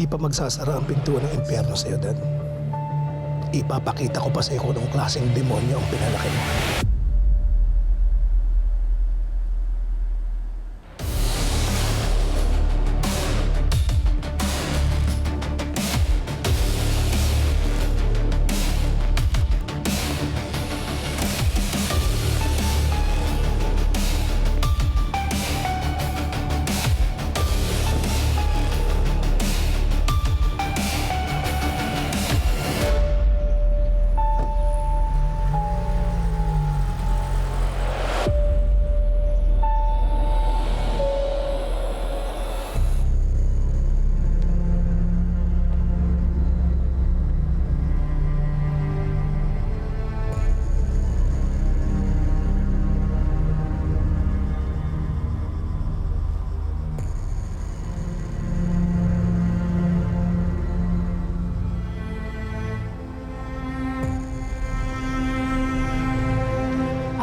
Hindi pa magsasara ang pintuan ng impyerno sa'yo, Dan. Ipapakita ko pa sa'yo kung anong klaseng demonyo ang pinalaki mo.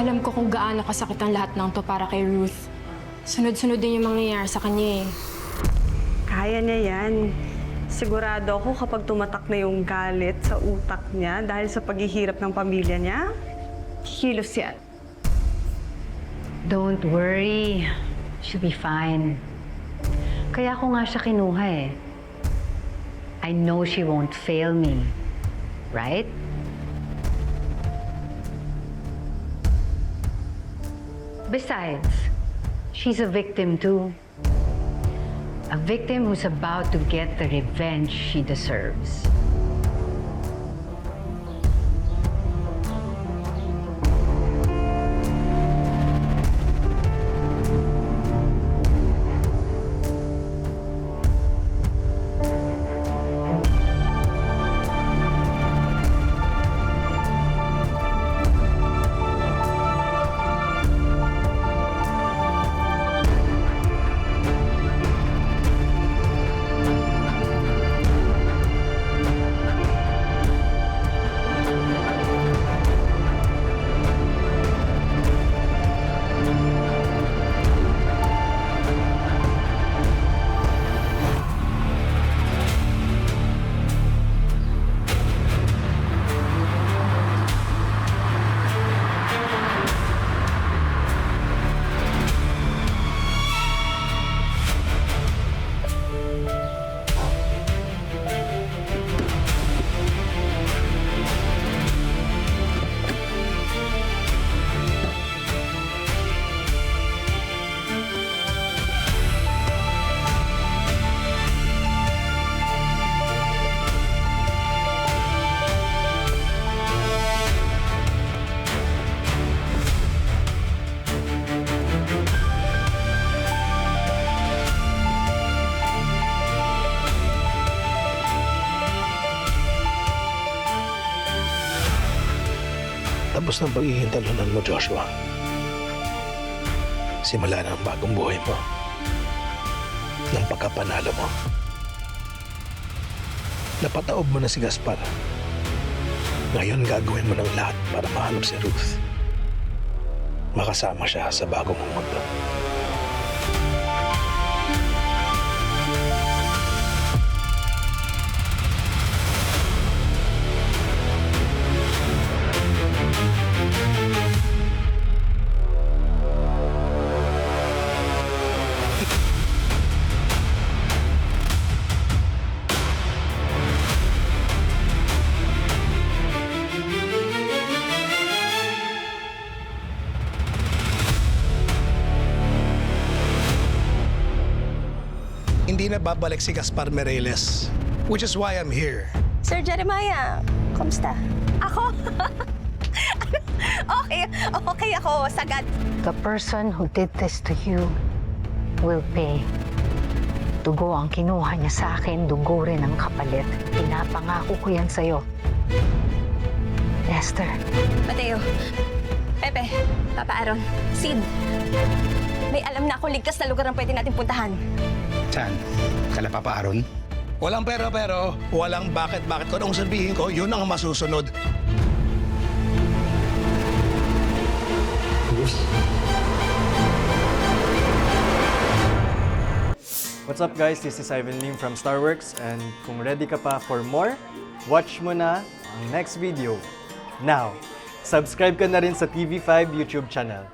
Alam ko kung gaano kasakit ang lahat ng to para kay Ruth. Sunod-sunod din yung mangyayari sa kanya eh. Kaya niya yan. Sigurado ako kapag tumatak na yung galit sa utak niya dahil sa paghihirap ng pamilya niya, kilos yan. Don't worry. She'll be fine. Kaya ko nga siya kinuha eh. I know she won't fail me. Right? Besides, she's a victim too. A victim who's about to get the revenge she deserves. Tapos ng pagiging talunan mo, Joshua. Simula na ang bagong buhay mo. Ng pagkapanalo mo. Napataob mo na si Gaspar. Ngayon gagawin mo ng lahat para mahanap si Ruth. Makasama siya sa bagong mundo. Hindi na babalik si Gaspar Mireles, which is why I'm here. Sir Jeremiah, kamusta? Ako? Okay ako, sagad. The person who did this to you will pay. Dugo ang kinuha niya sa akin, dugo rin ang kapalit. Pinapangako ko yan sa'yo. Lester. Mateo, Pepe, Papa Aaron, Sid. May alam na akong ligtas na lugar ang pwede natin puntahan. Saan? Kala Papa Aaron? Walang pero, walang bakit. Kung anong sabihin ko, yun ang masusunod. What's up guys? This is Ivan Lim from Starworks and kung ready ka pa for more, watch mo na ang next video. Now, subscribe ka na rin sa TV5 YouTube channel.